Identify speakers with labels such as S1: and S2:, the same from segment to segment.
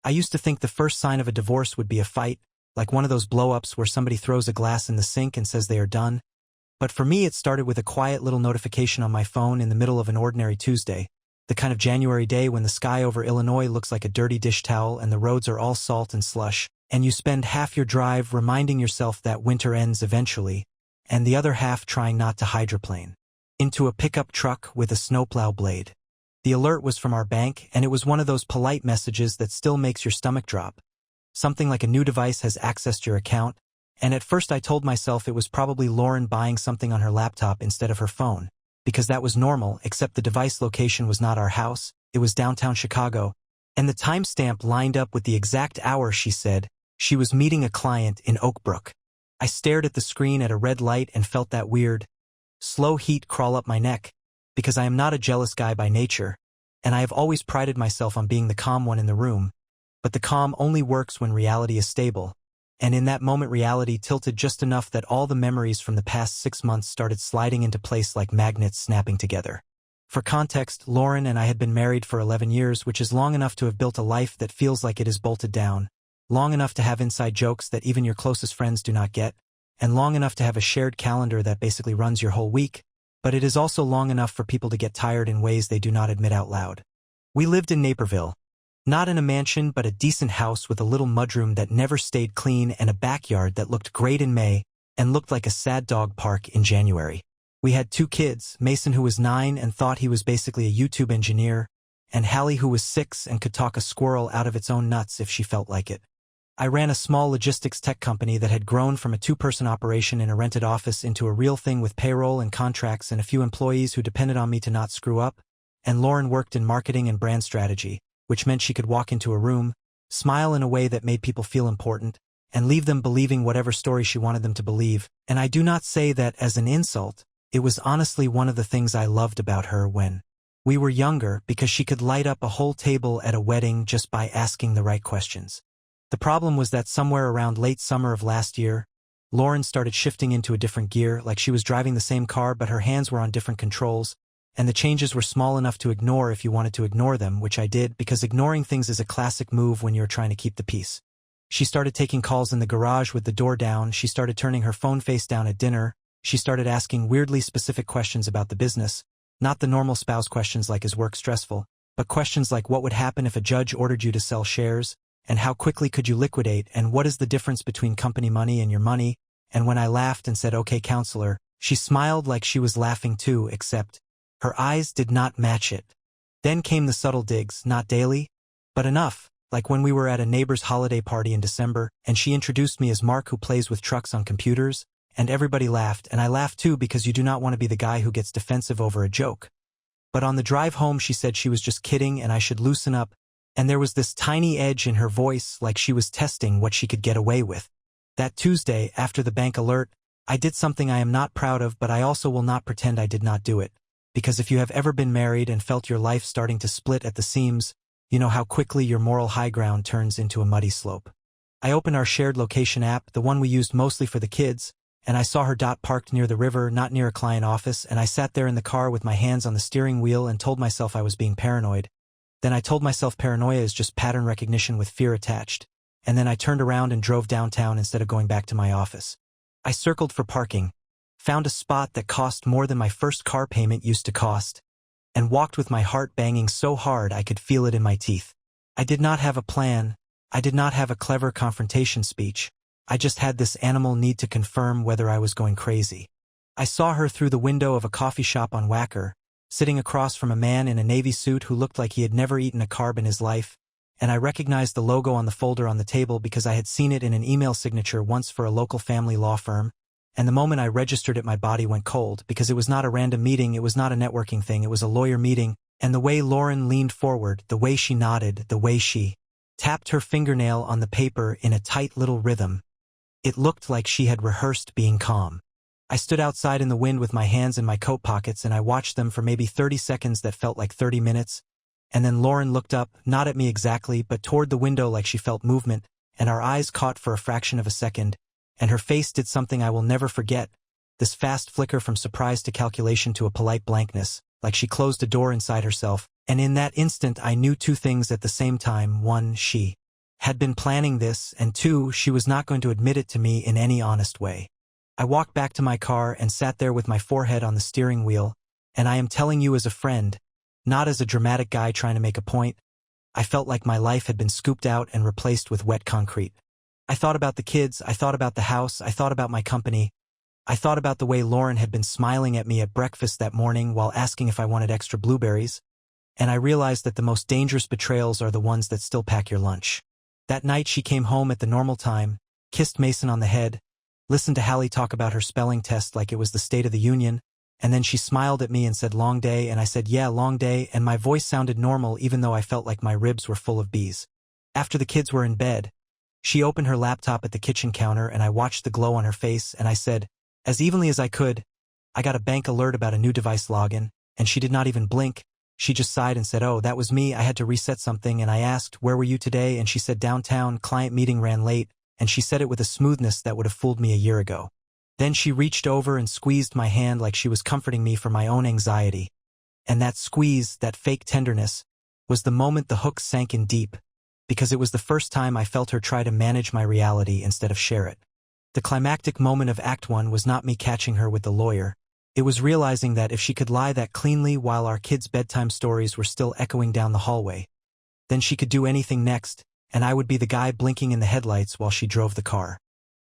S1: I used to think the first sign of a divorce would be a fight, like one of those blow-ups where somebody throws a glass in the sink and says they are done. But for me it started with a quiet little notification on my phone in the middle of an ordinary Tuesday, the kind of January day when the sky over Illinois looks like a dirty dish towel and the roads are all salt and slush, and you spend half your drive reminding yourself that winter ends eventually, and the other half trying not to hydroplane into a pickup truck with a snowplow blade. The alert was from our bank, and it was one of those polite messages that still makes your stomach drop. Something like a new device has accessed your account, and at first I told myself it was probably Lauren buying something on her laptop instead of her phone, because that was normal, except the device location was not our house, it was downtown Chicago, and the timestamp lined up with the exact hour she said she was meeting a client in Oak Brook. I stared at the screen at a red light and felt that weird, slow heat crawl up my neck, because I am not a jealous guy by nature, and I have always prided myself on being the calm one in the room, but the calm only works when reality is stable, and in that moment reality tilted just enough that all the memories from the past 6 months started sliding into place like magnets snapping together. For context, Lauren and I had been married for 11 years, which is long enough to have built a life that feels like it is bolted down, long enough to have inside jokes that even your closest friends do not get, and long enough to have a shared calendar that basically runs your whole week, but it is also long enough for people to get tired in ways they do not admit out loud. We lived in Naperville. Not in a mansion, but a decent house with a little mudroom that never stayed clean and a backyard that looked great in May and looked like a sad dog park in January. We had 2 kids, Mason who was 9 and thought he was basically a YouTube engineer, and Hallie who was 6 and could talk a squirrel out of its own nuts if she felt like it. I ran a small logistics tech company that had grown from a 2-person operation in a rented office into a real thing with payroll and contracts and a few employees who depended on me to not screw up, and Lauren worked in marketing and brand strategy, which meant she could walk into a room, smile in a way that made people feel important, and leave them believing whatever story she wanted them to believe, and I do not say that as an insult. It was honestly one of the things I loved about her when we were younger, because she could light up a whole table at a wedding just by asking the right questions. The problem was that somewhere around late summer of last year, Lauren started shifting into a different gear, like she was driving the same car but her hands were on different controls, and the changes were small enough to ignore if you wanted to ignore them, which I did, because ignoring things is a classic move when you're trying to keep the peace. She started taking calls in the garage with the door down, she started turning her phone face down at dinner, she started asking weirdly specific questions about the business, not the normal spouse questions like is work stressful, but questions like what would happen if a judge ordered you to sell shares, and how quickly could you liquidate, and what is the difference between company money and your money, and when I laughed and said, "Okay, counselor," she smiled like she was laughing too, except her eyes did not match it. Then came the subtle digs, not daily, but enough, like when we were at a neighbor's holiday party in December, and she introduced me as Mark who plays with trucks on computers, and everybody laughed, and I laughed too because you do not want to be the guy who gets defensive over a joke. But on the drive home she said she was just kidding and I should loosen up, and there was this tiny edge in her voice like she was testing what she could get away with. That Tuesday, after the bank alert, I did something I am not proud of, but I also will not pretend I did not do it. Because if you have ever been married and felt your life starting to split at the seams, you know how quickly your moral high ground turns into a muddy slope. I opened our shared location app, the one we used mostly for the kids, and I saw her dot parked near the river, not near a client office, and I sat there in the car with my hands on the steering wheel and told myself I was being paranoid. Then I told myself paranoia is just pattern recognition with fear attached, and then I turned around and drove downtown instead of going back to my office. I circled for parking, found a spot that cost more than my first car payment used to cost, and walked with my heart banging so hard I could feel it in my teeth. I did not have a plan, I did not have a clever confrontation speech, I just had this animal need to confirm whether I was going crazy. I saw her through the window of a coffee shop on Wacker, sitting across from a man in a navy suit who looked like he had never eaten a carb in his life, and I recognized the logo on the folder on the table because I had seen it in an email signature once for a local family law firm, and the moment I registered it my body went cold because it was not a random meeting, it was not a networking thing, it was a lawyer meeting, and the way Lauren leaned forward, the way she nodded, the way she tapped her fingernail on the paper in a tight little rhythm, it looked like she had rehearsed being calm. I stood outside in the wind with my hands in my coat pockets and I watched them for maybe 30 seconds that felt like 30 minutes, and then Lauren looked up, not at me exactly, but toward the window like she felt movement, and our eyes caught for a fraction of a second, and her face did something I will never forget, this fast flicker from surprise to calculation to a polite blankness, like she closed a door inside herself, and in that instant I knew 2 things at the same time. 1, she had been planning this, and 2, she was not going to admit it to me in any honest way. I walked back to my car and sat there with my forehead on the steering wheel, and I am telling you as a friend, not as a dramatic guy trying to make a point. I felt like my life had been scooped out and replaced with wet concrete. I thought about the kids, I thought about the house, I thought about my company. I thought about the way Lauren had been smiling at me at breakfast that morning while asking if I wanted extra blueberries, and I realized that the most dangerous betrayals are the ones that still pack your lunch. That night she came home at the normal time, kissed Mason on the head, listened to Hallie talk about her spelling test like it was the State of the Union, and then she smiled at me and said, "Long day," and I said, "Yeah, long day," and my voice sounded normal even though I felt like my ribs were full of bees. After the kids were in bed, she opened her laptop at the kitchen counter and I watched the glow on her face and I said, as evenly as I could, "I got a bank alert about a new device login," and she did not even blink. She just sighed and said, "Oh, that was me, I had to reset something," and I asked, "Where were you today?" and she said, "Downtown, client meeting ran late," and she said it with a smoothness that would have fooled me a year ago. Then she reached over and squeezed my hand like she was comforting me for my own anxiety. And that squeeze, that fake tenderness, was the moment the hook sank in deep, because it was the first time I felt her try to manage my reality instead of share it. The climactic moment of Act 1 was not me catching her with the lawyer. It was realizing that if she could lie that cleanly while our kids' bedtime stories were still echoing down the hallway, then she could do anything next, and I would be the guy blinking in the headlights while she drove the car.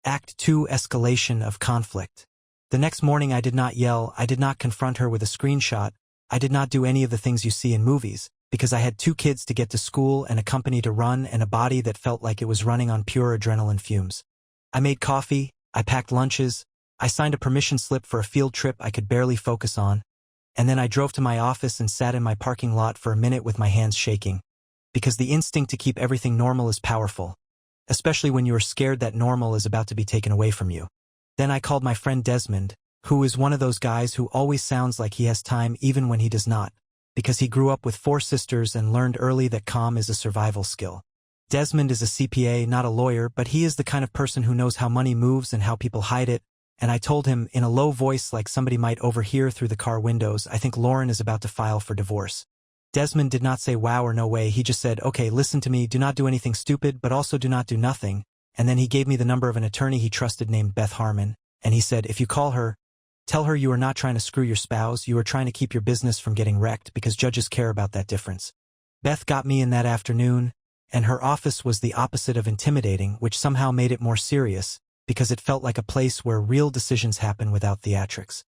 S1: Act 2: Escalation of conflict. The next morning I did not yell, I did not confront her with a screenshot, I did not do any of the things you see in movies, because I had 2 kids to get to school and a company to run and a body that felt like it was running on pure adrenaline fumes. I made coffee, I packed lunches, I signed a permission slip for a field trip I could barely focus on, and then I drove to my office and sat in my parking lot for a minute with my hands shaking. Because the instinct to keep everything normal is powerful, especially when you are scared that normal is about to be taken away from you. Then I called my friend Desmond, who is one of those guys who always sounds like he has time even when he does not, because he grew up with 4 sisters and learned early that calm is a survival skill. Desmond is a CPA, not a lawyer, but he is the kind of person who knows how money moves and how people hide it, and I told him, in a low voice like somebody might overhear through the car windows, "I think Lauren is about to file for divorce." Desmond did not say wow or no way, he just said, "Okay, listen to me, do not do anything stupid, but also do not do nothing," and then he gave me the number of an attorney he trusted named Beth Harmon, and he said, "If you call her, tell her you are not trying to screw your spouse, you are trying to keep your business from getting wrecked because judges care about that difference." Beth got me in that afternoon, and her office was the opposite of intimidating, which somehow made it more serious, because it felt like a place where real decisions happen without theatrics.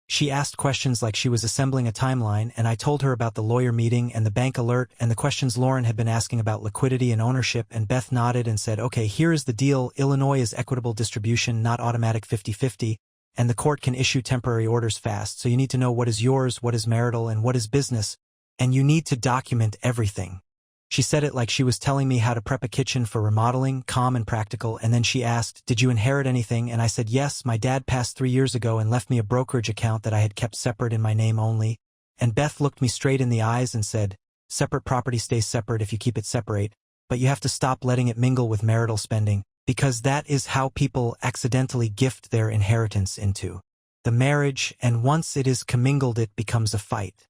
S1: She asked questions like she was assembling a timeline, and I told her about the lawyer meeting and the bank alert and the questions Lauren had been asking about liquidity and ownership, and Beth nodded and said, "Okay, here is the deal. Illinois is equitable distribution, not automatic 50-50, and the court can issue temporary orders fast, so you need to know what is yours, what is marital, and what is business, and you need to document everything." She said it like she was telling me how to prep a kitchen for remodeling, calm and practical, and then she asked, "Did you inherit anything?" And I said, "Yes, my dad passed 3 years ago and left me a brokerage account that I had kept separate in my name only." And Beth looked me straight in the eyes and said, "Separate property stays separate if you keep it separate, but you have to stop letting it mingle with marital spending, because that is how people accidentally gift their inheritance into the marriage, and once it is commingled it becomes a fight."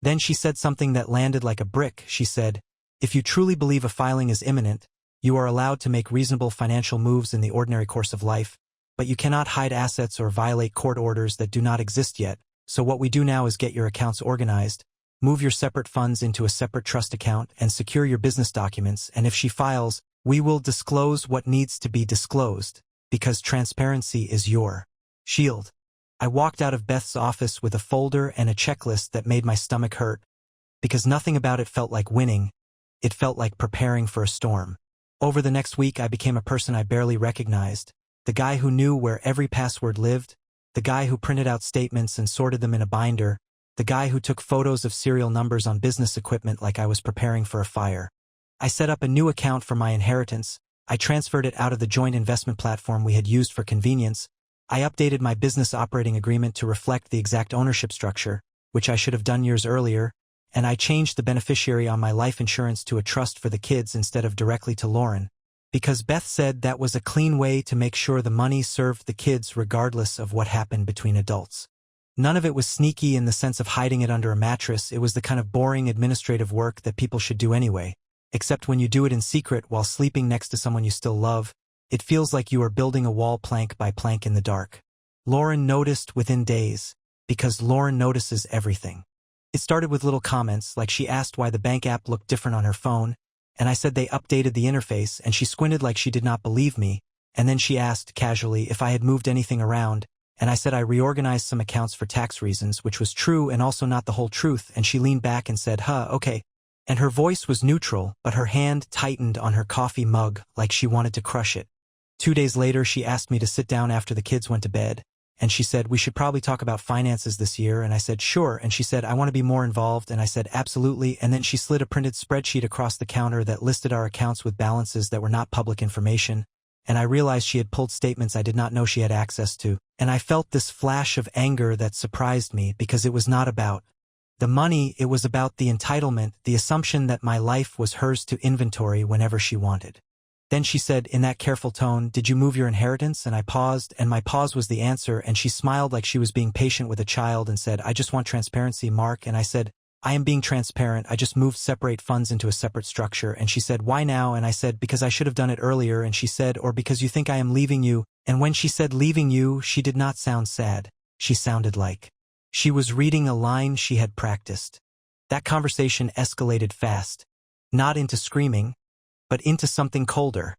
S1: Then she said something that landed like a brick. She said, "If you truly believe a filing is imminent, you are allowed to make reasonable financial moves in the ordinary course of life, but you cannot hide assets or violate court orders that do not exist yet, so what we do now is get your accounts organized, move your separate funds into a separate trust account, and secure your business documents, and if she files, we will disclose what needs to be disclosed, because transparency is your shield." I walked out of Beth's office with a folder and a checklist that made my stomach hurt, because nothing about it felt like winning. It felt like preparing for a storm. Over the next week I became a person I barely recognized, the guy who knew where every password lived, the guy who printed out statements and sorted them in a binder, the guy who took photos of serial numbers on business equipment like I was preparing for a fire. I set up a new account for my inheritance, I transferred it out of the joint investment platform we had used for convenience, I updated my business operating agreement to reflect the exact ownership structure, which I should have done years earlier, and I changed the beneficiary on my life insurance to a trust for the kids instead of directly to Lauren, because Beth said that was a clean way to make sure the money served the kids regardless of what happened between adults. None of it was sneaky in the sense of hiding it under a mattress, it was the kind of boring administrative work that people should do anyway, Except when you do it in secret while sleeping next to someone you still love, it feels like you are building a wall plank by plank in the dark. Lauren noticed within days, because Lauren notices everything. It started with little comments, like she asked why the bank app looked different on her phone, and I said they updated the interface, and she squinted like she did not believe me, and then she asked, casually, if I had moved anything around, and I said I reorganized some accounts for tax reasons, which was true and also not the whole truth, and she leaned back and said, okay. And her voice was neutral, but her hand tightened on her coffee mug like she wanted to crush it. 2 days later, she asked me to sit down after the kids went to bed, and she said, we should probably talk about finances this year, and I said, sure, and she said, I want to be more involved, and I said, absolutely, and then she slid a printed spreadsheet across the counter that listed our accounts with balances that were not public information, and I realized she had pulled statements I did not know she had access to, and I felt this flash of anger that surprised me because it was not about the money, it was about the entitlement, the assumption that my life was hers to inventory whenever she wanted. Then she said, in that careful tone, did you move your inheritance? And I paused, and my pause was the answer, and she smiled like she was being patient with a child and said, I just want transparency, Mark, and I said, I am being transparent, I just moved separate funds into a separate structure, and she said, why now? And I said, because I should have done it earlier, and she said, or because you think I am leaving you, and when she said leaving you, she did not sound sad, she sounded like she was reading a line she had practiced. That conversation escalated fast, not into screaming, but into something colder,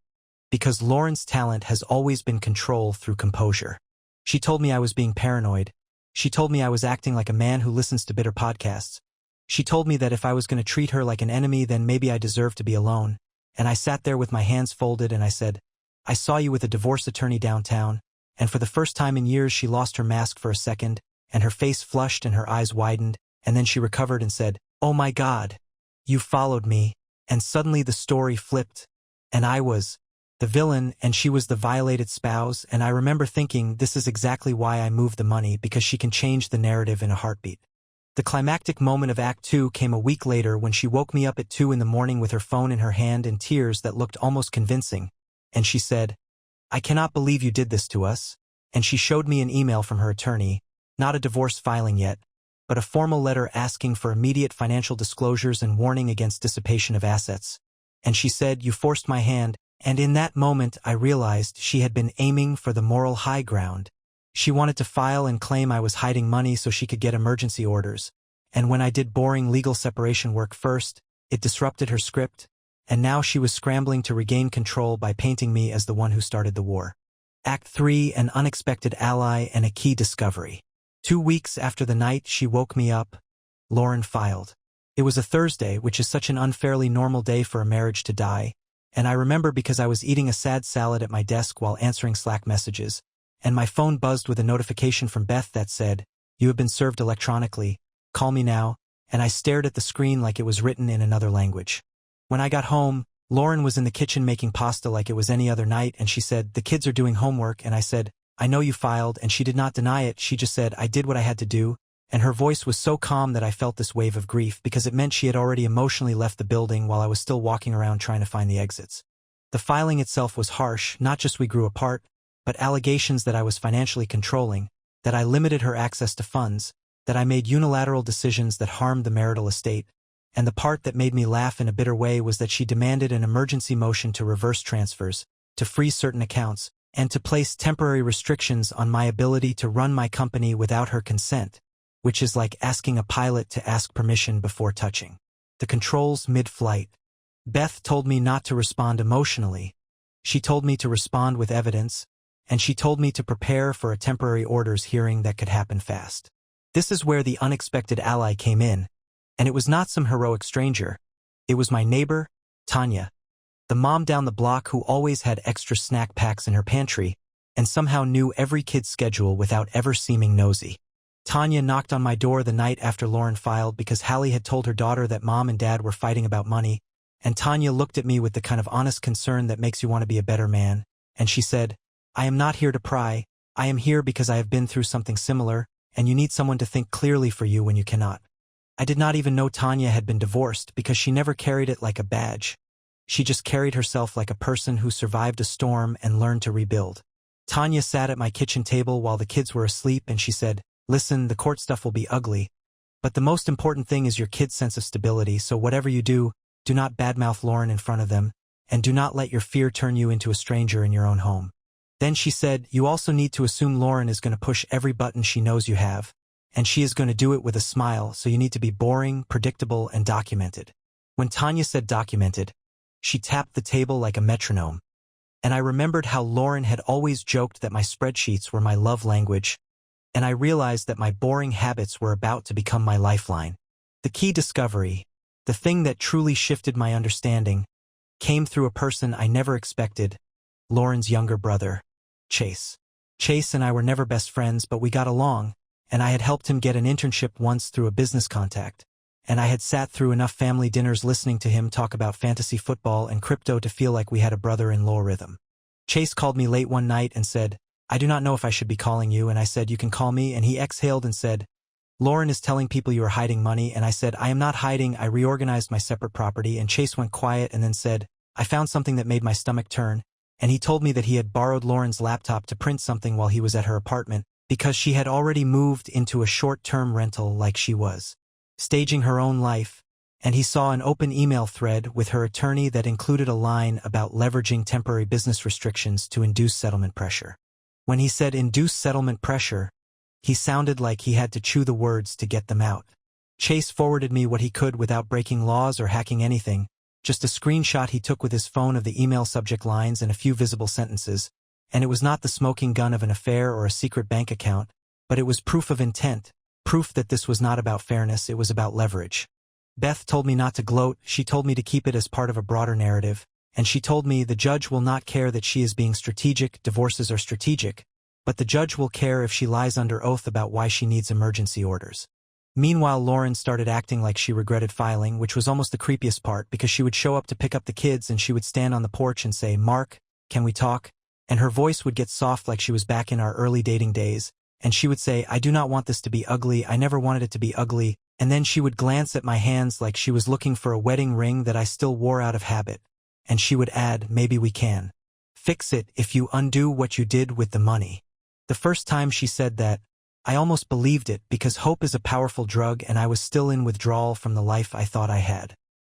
S1: because Lauren's talent has always been control through composure. She told me I was being paranoid. She told me I was acting like a man who listens to bitter podcasts. She told me that if I was going to treat her like an enemy, then maybe I deserved to be alone. And I sat there with my hands folded and I said, I saw you with a divorce attorney downtown, and for the first time in years she lost her mask for a second, and her face flushed and her eyes widened, and then she recovered and said, oh my God, you followed me, and suddenly the story flipped, and I was the villain and she was the violated spouse, and I remember thinking this is exactly why I moved the money, because she can change the narrative in a heartbeat. The climactic moment of Act 2 came a week later when she woke me up at 2 in the morning with her phone in her hand and tears that looked almost convincing, and she said, I cannot believe you did this to us, and she showed me an email from her attorney, not a divorce filing yet, but a formal letter asking for immediate financial disclosures and warning against dissipation of assets. And she said, you forced my hand, and in that moment I realized she had been aiming for the moral high ground. She wanted to file and claim I was hiding money so she could get emergency orders, and when I did boring legal separation work first, it disrupted her script, and now she was scrambling to regain control by painting me as the one who started the war. Act 3, an unexpected ally and a key discovery. 2 weeks after the night she woke me up, Lauren filed. It was a Thursday, which is such an unfairly normal day for a marriage to die, and I remember because I was eating a sad salad at my desk while answering Slack messages, and my phone buzzed with a notification from Beth that said, you have been served electronically, call me now, and I stared at the screen like it was written in another language. When I got home, Lauren was in the kitchen making pasta like it was any other night, and she said, the kids are doing homework, and I said, I know you filed, and she did not deny it, she just said, I did what I had to do, and her voice was so calm that I felt this wave of grief because it meant she had already emotionally left the building while I was still walking around trying to find the exits. The filing itself was harsh, not just we grew apart, but allegations that I was financially controlling, that I limited her access to funds, that I made unilateral decisions that harmed the marital estate, and the part that made me laugh in a bitter way was that she demanded an emergency motion to reverse transfers, to freeze certain accounts, and to place temporary restrictions on my ability to run my company without her consent, which is like asking a pilot to ask permission before touching the controls mid-flight. Beth told me not to respond emotionally. She told me to respond with evidence, and she told me to prepare for a temporary orders hearing that could happen fast. This is where the unexpected ally came in, and it was not some heroic stranger. It was my neighbor, Tanya, the mom down the block who always had extra snack packs in her pantry and somehow knew every kid's schedule without ever seeming nosy. Tanya knocked on my door the night after Lauren filed because Hallie had told her daughter that mom and dad were fighting about money, and Tanya looked at me with the kind of honest concern that makes you want to be a better man, and she said, I am not here to pry, I am here because I have been through something similar, and you need someone to think clearly for you when you cannot. I did not even know Tanya had been divorced because she never carried it like a badge. She just carried herself like a person who survived a storm and learned to rebuild. Tanya sat at my kitchen table while the kids were asleep and she said, listen, the court stuff will be ugly, but the most important thing is your kid's sense of stability, so whatever you do, do not badmouth Lauren in front of them, and do not let your fear turn you into a stranger in your own home. Then she said, you also need to assume Lauren is going to push every button she knows you have, and she is going to do it with a smile, so you need to be boring, predictable, and documented. When Tanya said documented, she tapped the table like a metronome. And I remembered how Lauren had always joked that my spreadsheets were my love language, and I realized that my boring habits were about to become my lifeline. The key discovery, the thing that truly shifted my understanding, came through a person I never expected, Lauren's younger brother, Chase. Chase and I were never best friends, but we got along, and I had helped him get an internship once through a business contact, and I had sat through enough family dinners listening to him talk about fantasy football and crypto to feel like we had a brother-in-law rhythm. Chase called me late one night and said, I do not know if I should be calling you, and I said, you can call me, and he exhaled and said, Lauren is telling people you are hiding money, and I said, I am not hiding, I reorganized my separate property, and Chase went quiet and then said, I found something that made my stomach turn, and he told me that he had borrowed Lauren's laptop to print something while he was at her apartment, because she had already moved into a short-term rental like she was, staging her own life, and he saw an open email thread with her attorney that included a line about leveraging temporary business restrictions to induce settlement pressure. When he said induce settlement pressure, he sounded like he had to chew the words to get them out. Chase forwarded me what he could without breaking laws or hacking anything, just a screenshot he took with his phone of the email subject lines and a few visible sentences, and it was not the smoking gun of an affair or a secret bank account, but it was proof of intent, proof that this was not about fairness, it was about leverage. Beth told me not to gloat, she told me to keep it as part of a broader narrative, and she told me the judge will not care that she is being strategic, divorces are strategic, but the judge will care if she lies under oath about why she needs emergency orders. Meanwhile, Lauren started acting like she regretted filing, which was almost the creepiest part because she would show up to pick up the kids and she would stand on the porch and say, Mark, can we talk? And her voice would get soft like she was back in our early dating days, and she would say, I do not want this to be ugly, I never wanted it to be ugly, and then she would glance at my hands like she was looking for a wedding ring that I still wore out of habit, and she would add, maybe we can fix it if you undo what you did with the money. The first time she said that, I almost believed it because hope is a powerful drug and I was still in withdrawal from the life I thought I had.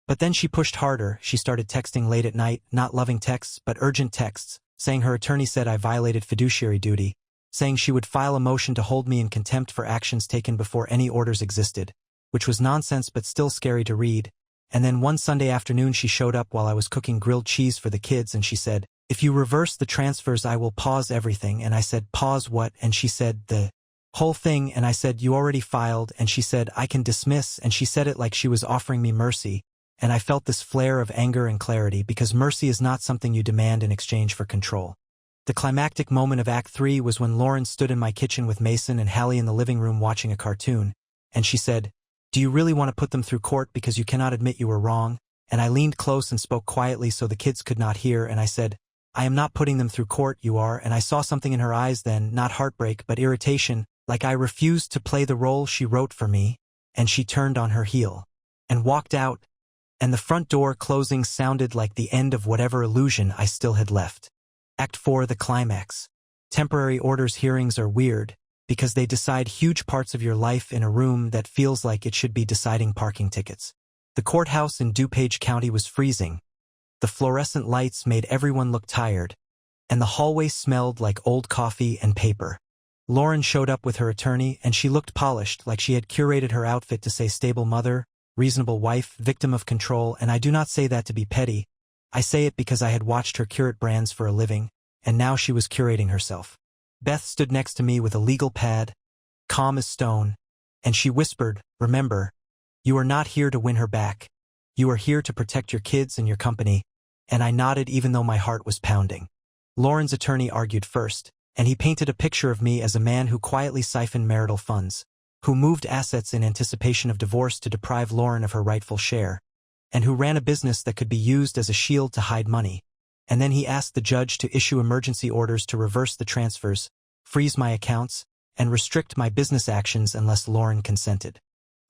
S1: But then she pushed harder, she started texting late at night, not loving texts but urgent texts, saying her attorney said I violated fiduciary duty, saying she would file a motion to hold me in contempt for actions taken before any orders existed, which was nonsense but still scary to read, and then one Sunday afternoon she showed up while I was cooking grilled cheese for the kids and she said, if you reverse the transfers I will pause everything, and I said, pause what? And she said, the whole thing, and I said, you already filed, and she said, I can dismiss, and she said it like she was offering me mercy, and I felt this flare of anger and clarity because mercy is not something you demand in exchange for control. The climactic moment of Act 3 was when Lauren stood in my kitchen with Mason and Hallie in the living room watching a cartoon, and she said, do you really want to put them through court because you cannot admit you were wrong? And I leaned close and spoke quietly so the kids could not hear, and I said, I am not putting them through court, you are, and I saw something in her eyes then, not heartbreak but irritation, like I refused to play the role she wrote for me, and she turned on her heel and walked out, and the front door closing sounded like the end of whatever illusion I still had left. Act 4, the climax. Temporary orders hearings are weird because they decide huge parts of your life in a room that feels like it should be deciding parking tickets. The courthouse in DuPage County was freezing. The fluorescent lights made everyone look tired, and the hallway smelled like old coffee and paper. Lauren showed up with her attorney, and she looked polished, like she had curated her outfit to say stable mother, reasonable wife, victim of control, and I do not say that to be petty. I say it because I had watched her curate brands for a living, and now she was curating herself. Beth stood next to me with a legal pad, calm as stone, and she whispered, remember, you are not here to win her back. You are here to protect your kids and your company, and I nodded even though my heart was pounding. Lauren's attorney argued first, and he painted a picture of me as a man who quietly siphoned marital funds, who moved assets in anticipation of divorce to deprive Lauren of her rightful share, and who ran a business that could be used as a shield to hide money. And then he asked the judge to issue emergency orders to reverse the transfers, freeze my accounts, and restrict my business actions unless Lauren consented.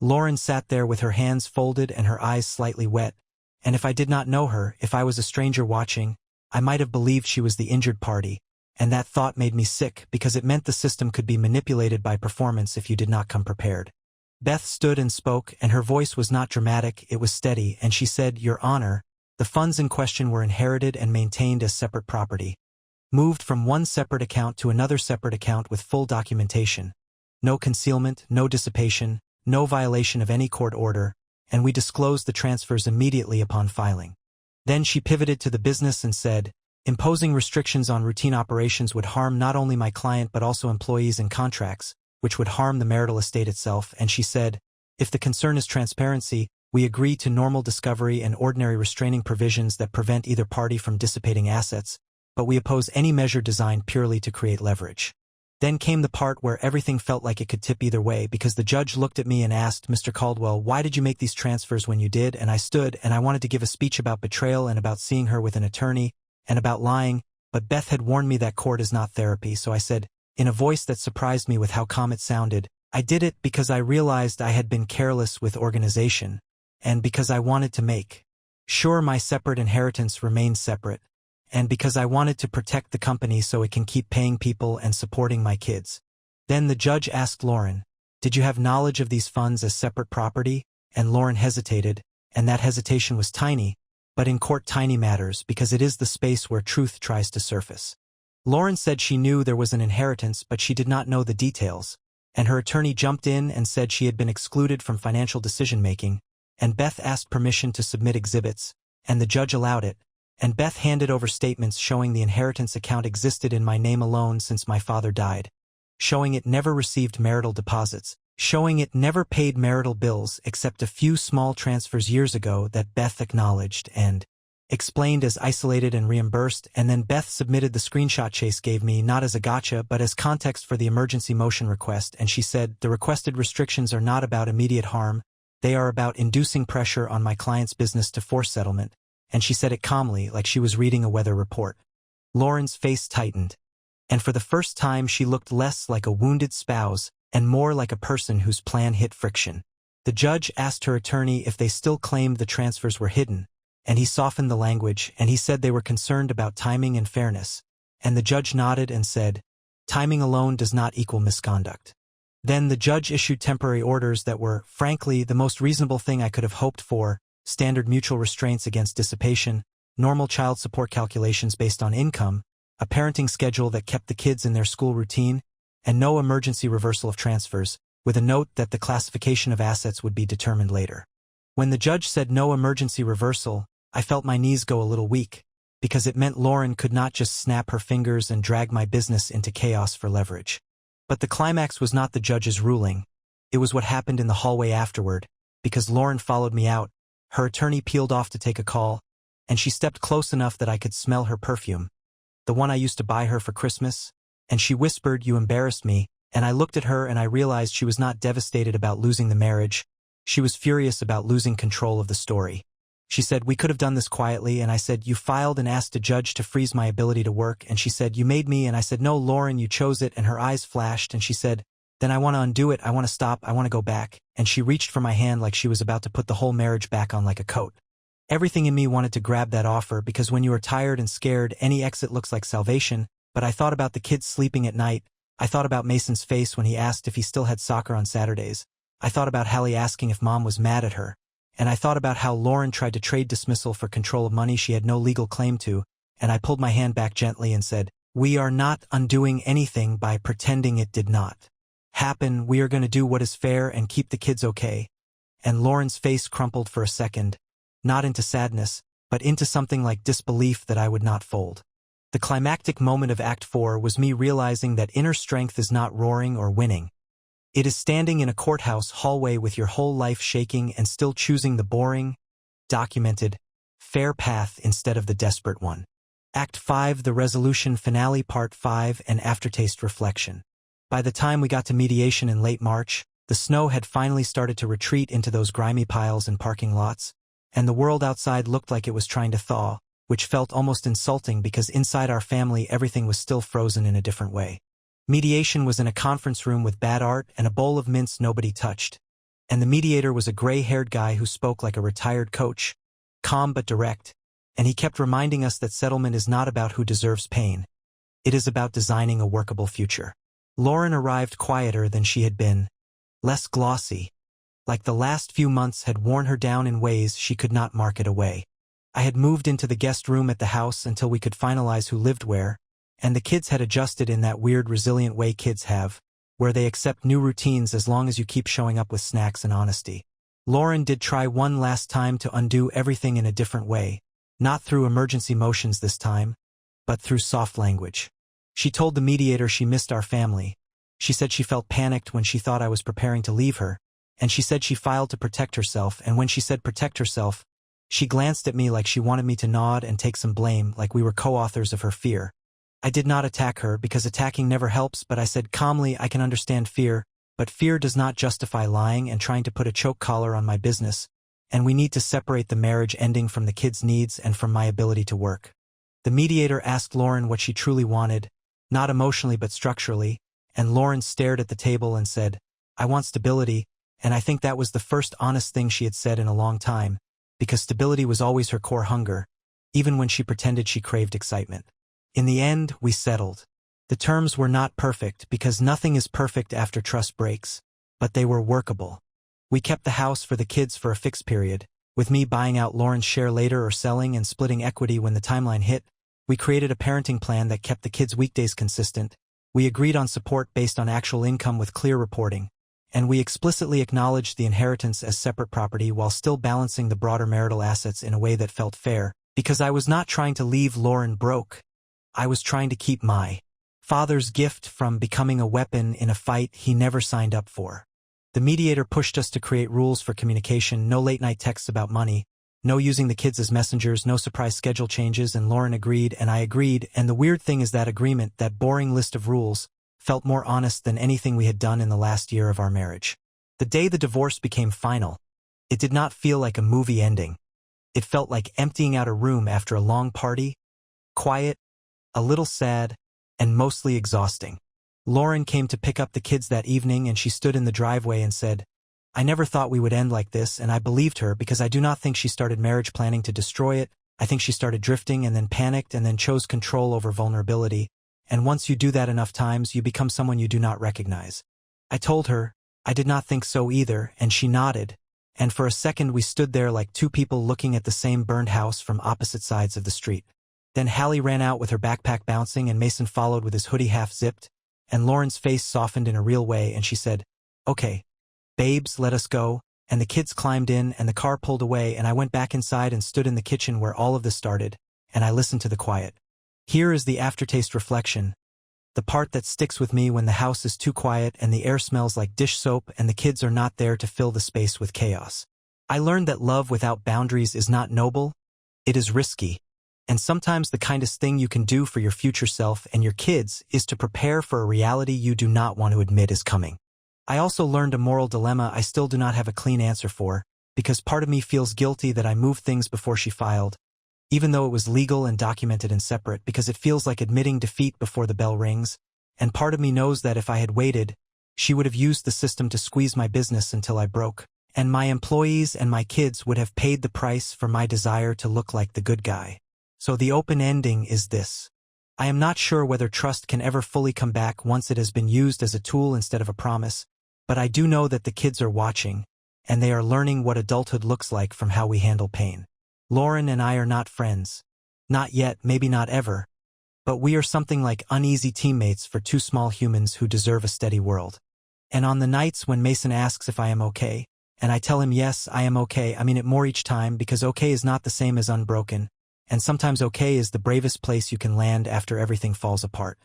S1: Lauren sat there with her hands folded and her eyes slightly wet, and if I did not know her, if I was a stranger watching, I might have believed she was the injured party, and that thought made me sick because it meant the system could be manipulated by performance if you did not come prepared. Beth stood and spoke, and her voice was not dramatic, it was steady, and she said, "Your Honor, the funds in question were inherited and maintained as separate property. Moved from one separate account to another separate account with full documentation. No concealment, no dissipation, no violation of any court order, and we disclosed the transfers immediately upon filing." Then she pivoted to the business and said, "Imposing restrictions on routine operations would harm not only my client but also employees and contracts, which would harm the marital estate itself," and she said, "If the concern is transparency, we agree to normal discovery and ordinary restraining provisions that prevent either party from dissipating assets, but we oppose any measure designed purely to create leverage." Then came the part where everything felt like it could tip either way, because the judge looked at me and asked, "Mr. Caldwell, why did you make these transfers when you did?" And I stood, and I wanted to give a speech about betrayal and about seeing her with an attorney, and about lying, but Beth had warned me that court is not therapy, so I said, in a voice that surprised me with how calm it sounded, "I did it because I realized I had been careless with organization, and because I wanted to make sure my separate inheritance remained separate, and because I wanted to protect the company so it can keep paying people and supporting my kids." Then the judge asked Lauren, "Did you have knowledge of these funds as separate property?" And Lauren hesitated, and that hesitation was tiny, but in court tiny matters because it is the space where truth tries to surface. Lauren said she knew there was an inheritance, but she did not know the details, and her attorney jumped in and said she had been excluded from financial decision-making, and Beth asked permission to submit exhibits, and the judge allowed it, and Beth handed over statements showing the inheritance account existed in my name alone since my father died, showing it never received marital deposits, showing it never paid marital bills except a few small transfers years ago that Beth acknowledged and explained as isolated and reimbursed, and then Beth submitted the screenshot Chase gave me not as a gotcha but as context for the emergency motion request, and she said, "The requested restrictions are not about immediate harm, they are about inducing pressure on my client's business to force settlement," and she said it calmly, like she was reading a weather report. Lauren's face tightened, and for the first time she looked less like a wounded spouse and more like a person whose plan hit friction. The judge asked her attorney if they still claimed the transfers were hidden, and he softened the language, and he said they were concerned about timing and fairness, and the judge nodded and said, "Timing alone does not equal misconduct." Then the judge issued temporary orders that were, frankly, the most reasonable thing I could have hoped for: standard mutual restraints against dissipation, normal child support calculations based on income, a parenting schedule that kept the kids in their school routine, and no emergency reversal of transfers, with a note that the classification of assets would be determined later. When the judge said no emergency reversal, I felt my knees go a little weak, because it meant Lauren could not just snap her fingers and drag my business into chaos for leverage. But the climax was not the judge's ruling. It was what happened in the hallway afterward, because Lauren followed me out, her attorney peeled off to take a call, and she stepped close enough that I could smell her perfume, the one I used to buy her for Christmas, and she whispered, "You embarrassed me," and I looked at her and I realized she was not devastated about losing the marriage, she was furious about losing control of the story. She said, "We could have done this quietly," and I said, "You filed and asked a judge to freeze my ability to work," and she said, "You made me," and I said, "No, Lauren, you chose it," and her eyes flashed, and she said, "Then I want to undo it, I want to stop, I want to go back," and she reached for my hand like she was about to put the whole marriage back on like a coat. Everything in me wanted to grab that offer, because when you are tired and scared, any exit looks like salvation, but I thought about the kids sleeping at night, I thought about Mason's face when he asked if he still had soccer on Saturdays, I thought about Hallie asking if Mom was mad at her, and I thought about how Lauren tried to trade dismissal for control of money she had no legal claim to, and I pulled my hand back gently and said, "We are not undoing anything by pretending it did not happen, we are going to do what is fair and keep the kids okay." And Lauren's face crumpled for a second, not into sadness, but into something like disbelief that I would not fold. The climactic moment of Act 4 was me realizing that inner strength is not roaring or winning. It is standing in a courthouse hallway with your whole life shaking and still choosing the boring, documented, fair path instead of the desperate one. Act 5, the resolution finale, Part 5, and aftertaste reflection. By the time we got to mediation in late March, the snow had finally started to retreat into those grimy piles and parking lots, and the world outside looked like it was trying to thaw, which felt almost insulting because inside our family everything was still frozen in a different way. Mediation was in a conference room with bad art and a bowl of mints nobody touched, and the mediator was a gray-haired guy who spoke like a retired coach, calm but direct, and he kept reminding us that settlement is not about who deserves pain. It is about designing a workable future. Lauren arrived quieter than she had been, less glossy, like the last few months had worn her down in ways she could not market away. I had moved into the guest room at the house until we could finalize who lived where, and the kids had adjusted in that weird resilient way kids have, where they accept new routines as long as you keep showing up with snacks and honesty. Lauren did try one last time to undo everything in a different way, not through emergency motions this time, but through soft language. She told the mediator she missed our family. She said she felt panicked when she thought I was preparing to leave her, and she said she filed to protect herself, and when she said protect herself, she glanced at me like she wanted me to nod and take some blame, like we were co-authors of her fear. I did not attack her because attacking never helps, but I said calmly, I can understand fear, but fear does not justify lying and trying to put a choke collar on my business, and we need to separate the marriage ending from the kids' needs and from my ability to work. The mediator asked Lauren what she truly wanted, not emotionally but structurally, and Lauren stared at the table and said, I want stability, and I think that was the first honest thing she had said in a long time, because stability was always her core hunger, even when she pretended she craved excitement. In the end, we settled. The terms were not perfect because nothing is perfect after trust breaks, but they were workable. We kept the house for the kids for a fixed period, with me buying out Lauren's share later or selling and splitting equity when the timeline hit. We created a parenting plan that kept the kids' weekdays consistent. We agreed on support based on actual income with clear reporting, and we explicitly acknowledged the inheritance as separate property while still balancing the broader marital assets in a way that felt fair, because I was not trying to leave Lauren broke. I was trying to keep my father's gift from becoming a weapon in a fight he never signed up for. The mediator pushed us to create rules for communication, no late-night texts about money, no using the kids as messengers, no surprise schedule changes, and Lauren agreed and I agreed, and the weird thing is that agreement, that boring list of rules, felt more honest than anything we had done in the last year of our marriage. The day the divorce became final, it did not feel like a movie ending. It felt like emptying out a room after a long party, quiet, a little sad, and mostly exhausting. Lauren came to pick up the kids that evening and she stood in the driveway and said, I never thought we would end like this, and I believed her because I do not think she started marriage planning to destroy it. I think she started drifting and then panicked and then chose control over vulnerability. And once you do that enough times, you become someone you do not recognize. I told her, I did not think so either, and she nodded, and for a second we stood there like two people looking at the same burned house from opposite sides of the street. Then Hallie ran out with her backpack bouncing and Mason followed with his hoodie half zipped, and Lauren's face softened in a real way and she said, Okay, babes, let us go, and the kids climbed in and the car pulled away and I went back inside and stood in the kitchen where all of this started, and I listened to the quiet. Here is the aftertaste reflection, the part that sticks with me when the house is too quiet and the air smells like dish soap and the kids are not there to fill the space with chaos. I learned that love without boundaries is not noble, it is risky. And sometimes the kindest thing you can do for your future self and your kids is to prepare for a reality you do not want to admit is coming. I also learned a moral dilemma I still do not have a clean answer for, because part of me feels guilty that I moved things before she filed, even though it was legal and documented and separate, because it feels like admitting defeat before the bell rings, and part of me knows that if I had waited, she would have used the system to squeeze my business until I broke, and my employees and my kids would have paid the price for my desire to look like the good guy. So the open ending is this. I am not sure whether trust can ever fully come back once it has been used as a tool instead of a promise, but I do know that the kids are watching, and they are learning what adulthood looks like from how we handle pain. Lauren and I are not friends. Not yet, maybe not ever. But we are something like uneasy teammates for two small humans who deserve a steady world. And on the nights when Mason asks if I am okay, and I tell him yes, I am okay, I mean it more each time because okay is not the same as unbroken, and sometimes okay is the bravest place you can land after everything falls apart.